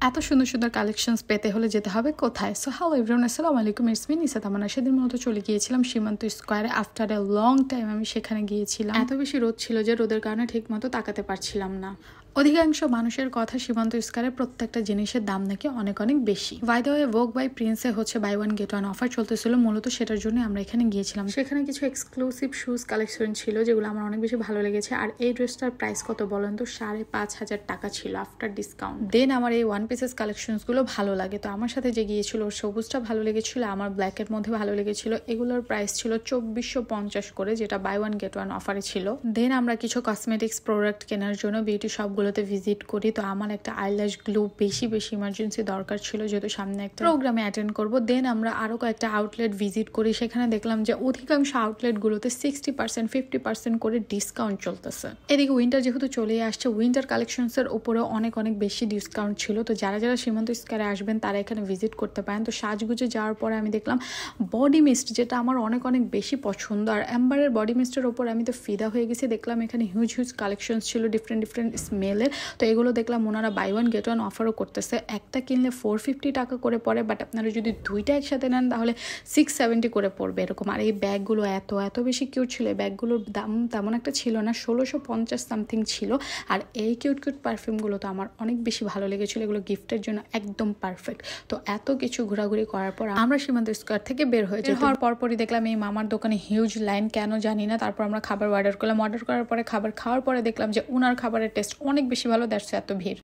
এত সুন্দর সুন্দর কালেকশনস পেতে হলে যেতে হবে কোথায়? সো হ্যালো এভরিওয়ান, আসসালামু আলাইকুম, ইটস মি নিশা তামান্না। সেদিন মতো চলে গিয়েছিলাম সীমান্ত স্কোয়ারে। আফটার এ লং টাইম আমি সেখানে গিয়েছিলাম। এত বেশি রোদ ছিল যে রোদের কারণে ঠিক মতো তাকাতে পারছিলাম না। অধিকাংশ মানুষের কথা সীমান্ত স্কোয়ারে প্রত্যেকটা জিনিসের দাম নাকি অনেক অনেক বেশি। বাই দ্য ওয়ে, ভোগ বাই প্রিন্সে হচ্ছে buy one get one offer চলতেছিল, মূলত সেটার জন্য আমরা এখানে গিয়েছিলাম। সেখানে কিছু এক্সক্লুসিভ শুজ কালেকশন ছিল যেগুলো আমার অনেক বেশি ভালো লেগেছে। আর এই ড্রেসটার প্রাইস কত বলেন তো? 5,500 টাকা ছিল আফটার ডিসকাউন্ট। দেন আমার এই ওয়ান পিসেস কালেকশনস গুলো ভালো লাগে, তো আমার সাথে যে গিয়েছিল ওর সবুজটা ভালো লেগেছিল, আমার ব্ল্যাকের মধ্যে ভালো লেগেছিল। এগুলোর প্রাইস ছিল 2450 করে, যেটা বাই ওয়ান গেট ওয়ান অফারে ছিল। দেন আমরা কিছু কসমেটিক্স প্রোডাক্ট কেনার জন্য বিউটি শপগুলোতে ভিজিট করি। তো আমার একটা আইল্যাশ গ্লু বেশি ইমার্জেন্সি দরকার ছিল, যেহেতু সামনে একটা প্রোগ্রামে অ্যাটেন্ড করব। দেন আমরা আরো কয়েকটা আউটলেট ভিজিট করি। সেখানে দেখলাম যে অধিকাংশ আউটলেটগুলোতে 60%, 50% করে ডিসকাউন্ট চলতেছে। এদিকে উইন্টার যেহেতু চলে আসছে, উইন্টার কালেকশনসের উপরেও অনেক বেশি ডিসকাউন্ট ছিল। তো যারা সীমান্ত স্কয়ারে আসবেন তারা এখানে ভিজিট করতে পারেন। তো সাজগুজে যাওয়ার পরে আমি দেখলাম বডি মিস্ট, যেটা আমার অনেক বেশি পছন্দ। আর অ্যাম্বারের বডি মিস্টের ওপর আমি তো ফিদা হয়ে গেছি। দেখলাম এখানে হিউজ কালেকশনস ছিল ডিফারেন্ট স্মেলের। তো এগুলো দেখলাম ওনারা বাই ওয়ান গেট ওয়ান অফারও করতেছে। একটা কিনলে 450 টাকা করে পড়ে, বাট আপনারা যদি দুইটা একসাথে নেন তাহলে 670 করে পড়বে এরকম। আর এই ব্যাগগুলো এত বেশি কিউট ছিল। এই ব্যাগগুলোর দাম তেমন একটা ছিল না, 1650 সামথিং ছিল। আর এই কিউট পারফিউমগুলো তো আমার অনেক বেশি ভালো লেগেছিল। এগুলো গিফটের জন্য একদম পারফেক্ট। তো এত কিছু ঘোরাঘুরি করার পর আমরা সীমান্ত স্কয়ার থেকে বের হয়ে যাই। হওয়ার পরপরই দেখলাম এই মামার দোকানে হিউজ লাইন, কেন জানি না। তারপর আমরা খাবার অর্ডার করলাম। অর্ডার করার পরে খাবার খাওয়ার পরে দেখলাম যে ওনার খাবারের টেস্ট অনেক বেশি ভালো, দ্যাটস এত ভিড়।